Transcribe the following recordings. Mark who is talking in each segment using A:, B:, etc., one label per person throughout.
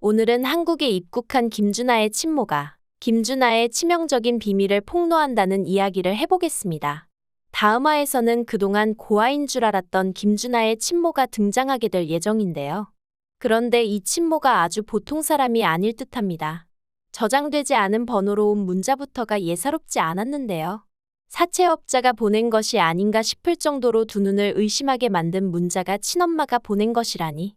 A: 오늘은 한국에 입국한 김준하의 친모가 김준하의 치명적인 비밀을 폭로한다는 이야기를 해보겠습니다. 다음 화에서는 그동안 고아인 줄 알았던 김준하의 친모가 등장하게 될 예정인데요. 그런데 이 친모가 아주 보통 사람이 아닐 듯합니다. 저장되지 않은 번호로 온 문자부터가 예사롭지 않았는데요. 사채업자가 보낸 것이 아닌가 싶을 정도로 두 눈을 의심하게 만든 문자가 친엄마가 보낸 것이라니.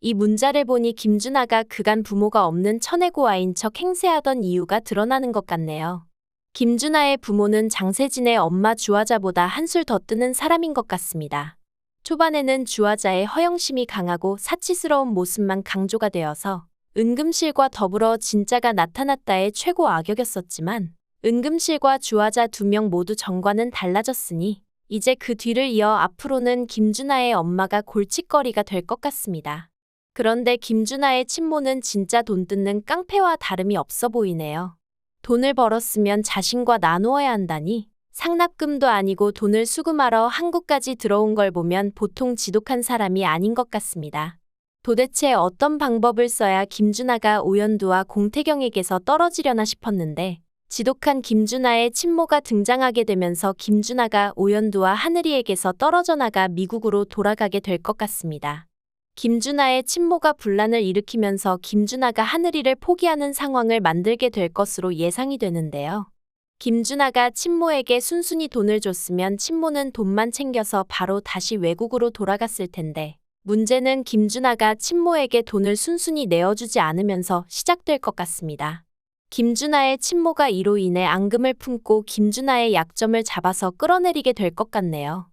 A: 이 문자를 보니 김준하가 그간 부모가 없는 천혜고아인 척 행세하던 이유가 드러나는 것 같네요. 김준하의 부모는 장세진의 엄마 주화자보다 한술 더 뜨는 사람인 것 같습니다. 초반에는 주화자의 허영심이 강하고 사치스러운 모습만 강조가 되어서 은금실과 더불어 진짜가 나타났다의 최고 악역이었었지만 은금실과 주화자 두 명 모두 정과는 달라졌으니 이제 그 뒤를 이어 앞으로는 김준하의 엄마가 골칫거리가 될 것 같습니다. 그런데 김준하의 친모는 진짜 돈 뜯는 깡패와 다름이 없어 보이네요. 돈을 벌었으면 자신과 나누어야 한다니 상납금도 아니고 돈을 수금하러 한국까지 들어온 걸 보면 보통 지독한 사람이 아닌 것 같습니다. 도대체 어떤 방법을 써야 김준하가 오연두와 공태경에게서 떨어지려나 싶었는데 지독한 김준하의 친모가 등장하게 되면서 김준하가 오연두와 하늘이에게서 떨어져 나가 미국으로 돌아가게 될 것 같습니다. 김준하의 친모가 분란을 일으키면서 김준하가 하늘이를 포기하는 상황을 만들게 될 것으로 예상이 되는데요. 김준하가 친모에게 순순히 돈을 줬으면 친모는 돈만 챙겨서 바로 다시 외국으로 돌아갔을 텐데 문제는 김준하가 친모에게 돈을 순순히 내어주지 않으면서 시작될 것 같습니다. 김준하의 친모가 이로 인해 앙금을 품고 김준하의 약점을 잡아서 끌어내리게 될 것 같네요.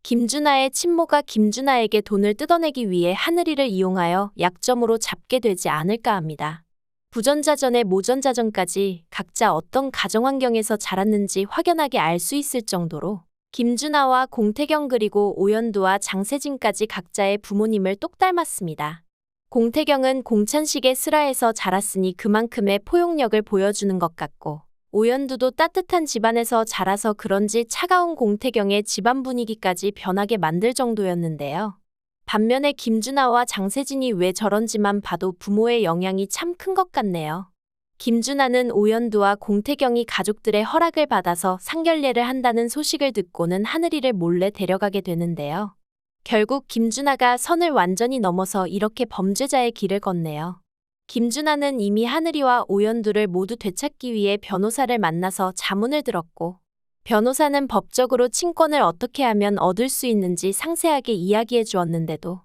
A: 김준하의 친모가 김준하에게 돈을 뜯어내기 위해 하늘이를 이용하여 약점으로 잡게 되지 않을까 합니다. 부전자전에 모전자전까지 각자 어떤 가정환경에서 자랐는지 확연하게 알 수 있을 정도로 김준하와 공태경 그리고 오연두와 장세진까지 각자의 부모님을 똑 닮았습니다. 공태경은 공찬식의 슬하에서 자랐으니 그만큼의 포용력을 보여주는 것 같고 오연두도 따뜻한 집안에서 자라서 그런지 차가운 공태경의 집안 분위기까지 변하게 만들 정도였는데요. 반면에 김준하와 장세진이 왜 저런지만 봐도 부모의 영향이 참 큰 것 같네요. 김준하는 오연두와 공태경이 가족들의 허락을 받아서 상견례를 한다는 소식을 듣고는 하늘이를 몰래 데려가게 되는데요. 결국 김준하가 선을 완전히 넘어서 이렇게 범죄자의 길을 걷네요. 김준하는 이미 하늘이와 오연두를 모두 되찾기 위해 변호사를 만나서 자문을 들었고 변호사는 법적으로 친권을 어떻게 하면 얻을 수 있는지 상세하게 이야기해 주었는데도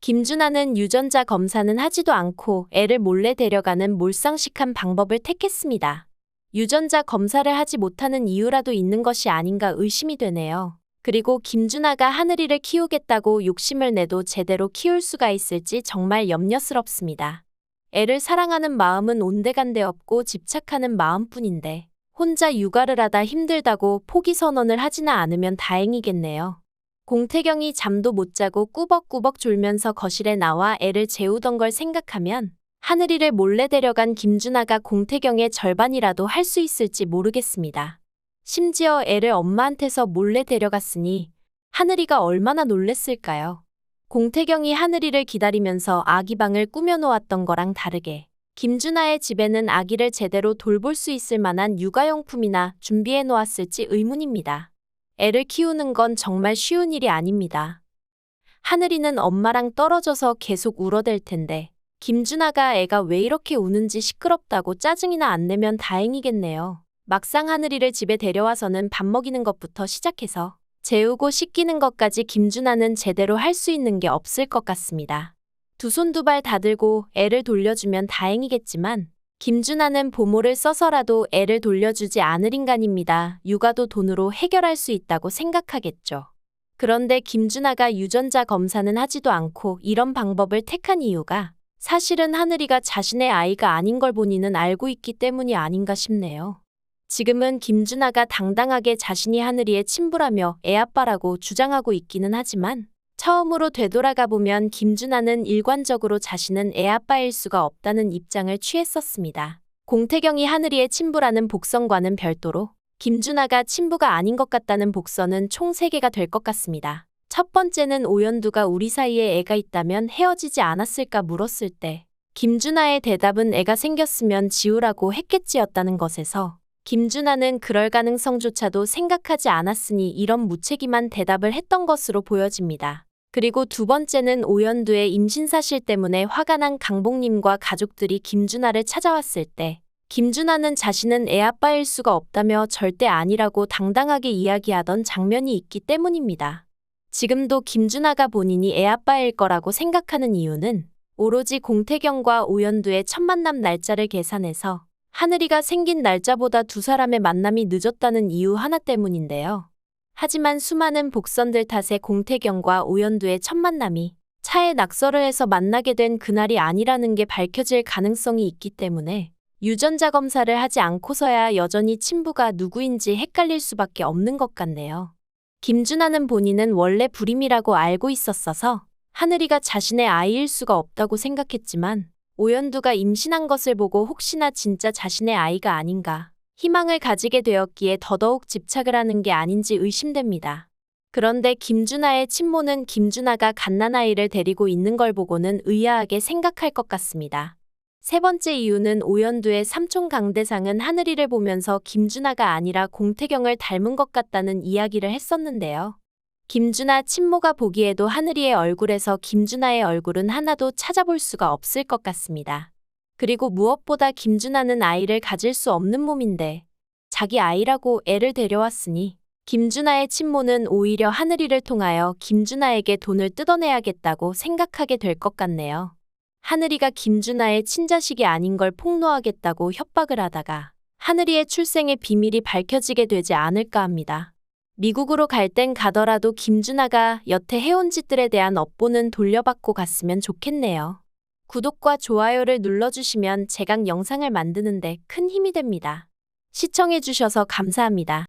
A: 김준하는 유전자 검사는 하지도 않고 애를 몰래 데려가는 몰상식한 방법을 택했습니다. 유전자 검사를 하지 못하는 이유라도 있는 것이 아닌가 의심이 되네요. 그리고 김준하가 하늘이를 키우겠다고 욕심을 내도 제대로 키울 수가 있을지 정말 염려스럽습니다. 애를 사랑하는 마음은 온데간데 없고 집착하는 마음뿐인데 혼자 육아를 하다 힘들다고 포기 선언을 하지는 않으면 다행이겠네요. 공태경이 잠도 못 자고 꾸벅꾸벅 졸면서 거실에 나와 애를 재우던 걸 생각하면 하늘이를 몰래 데려간 김준하가 공태경의 절반이라도 할 수 있을지 모르겠습니다. 심지어 애를 엄마한테서 몰래 데려갔으니 하늘이가 얼마나 놀랬을까요? 공태경이 하늘이를 기다리면서 아기방을 꾸며놓았던 거랑 다르게 김준하의 집에는 아기를 제대로 돌볼 수 있을 만한 육아용품이나 준비해놓았을지 의문입니다. 애를 키우는 건 정말 쉬운 일이 아닙니다. 하늘이는 엄마랑 떨어져서 계속 울어댈 텐데 김준하가 애가 왜 이렇게 우는지 시끄럽다고 짜증이나 안 내면 다행이겠네요. 막상 하늘이를 집에 데려와서는 밥 먹이는 것부터 시작해서 재우고 씻기는 것까지 김준하는 제대로 할 수 있는 게 없을 것 같습니다. 두 손 두 발 다 들고 애를 돌려주면 다행이겠지만 김준하는 보모를 써서라도 애를 돌려주지 않을 인간입니다. 육아도 돈으로 해결할 수 있다고 생각하겠죠. 그런데 김준하가 유전자 검사는 하지도 않고 이런 방법을 택한 이유가 사실은 하늘이가 자신의 아이가 아닌 걸 본인은 알고 있기 때문이 아닌가 싶네요. 지금은 김준하가 당당하게 자신이 하늘이의 친부라며 애아빠라고 주장하고 있기는 하지만 처음으로 되돌아가 보면 김준하는 일관적으로 자신은 애아빠일 수가 없다는 입장을 취했었습니다. 공태경이 하늘이의 친부라는 복선과는 별도로 김준하가 친부가 아닌 것 같다는 복선은 총 3개가 될 것 같습니다. 첫 번째는 오연두가 우리 사이에 애가 있다면 헤어지지 않았을까 물었을 때 김준하의 대답은 애가 생겼으면 지우라고 했겠지였다는 것에서 김준하는 그럴 가능성조차도 생각하지 않았으니 이런 무책임한 대답을 했던 것으로 보여집니다. 그리고 두 번째는 오연두의 임신 사실 때문에 화가 난 강복님과 가족들이 김준하를 찾아왔을 때 김준하는 자신은 애아빠일 수가 없다며 절대 아니라고 당당하게 이야기하던 장면이 있기 때문입니다. 지금도 김준하가 본인이 애아빠일 거라고 생각하는 이유는 오로지 공태경과 오연두의 첫 만남 날짜를 계산해서 하늘이가 생긴 날짜보다 두 사람의 만남이 늦었다는 이유 하나 때문인데요. 하지만 수많은 복선들 탓에 공태경과 오연두의 첫 만남이 차에 낙서를 해서 만나게 된 그날이 아니라는 게 밝혀질 가능성이 있기 때문에 유전자 검사를 하지 않고서야 여전히 친부가 누구인지 헷갈릴 수밖에 없는 것 같네요. 김준하는 본인은 원래 불임이라고 알고 있었어서 하늘이가 자신의 아이일 수가 없다고 생각했지만 오연두가 임신한 것을 보고 혹시나 진짜 자신의 아이가 아닌가 희망을 가지게 되었기에 더더욱 집착을 하는 게 아닌지 의심됩니다. 그런데 김준하의 친모는 김준하가 갓난아이를 데리고 있는 걸 보고는 의아하게 생각할 것 같습니다. 세 번째 이유는 오연두의 삼촌 강대상은 하늘이를 보면서 김준하가 아니라 공태경을 닮은 것 같다는 이야기를 했었는데요. 김준하 친모가 보기에도 하늘이의 얼굴에서 김준하의 얼굴은 하나도 찾아볼 수가 없을 것 같습니다. 그리고 무엇보다 김준하는 아이를 가질 수 없는 몸인데 자기 아이라고 애를 데려왔으니 김준하의 친모는 오히려 하늘이를 통하여 김준하에게 돈을 뜯어내야겠다고 생각하게 될 것 같네요. 하늘이가 김준하의 친자식이 아닌 걸 폭로하겠다고 협박을 하다가 하늘이의 출생의 비밀이 밝혀지게 되지 않을까 합니다. 미국으로 갈 땐 가더라도 김준하가 여태 해온 짓들에 대한 업보는 돌려받고 갔으면 좋겠네요. 구독과 좋아요를 눌러주시면 제각 영상을 만드는데 큰 힘이 됩니다. 시청해주셔서 감사합니다.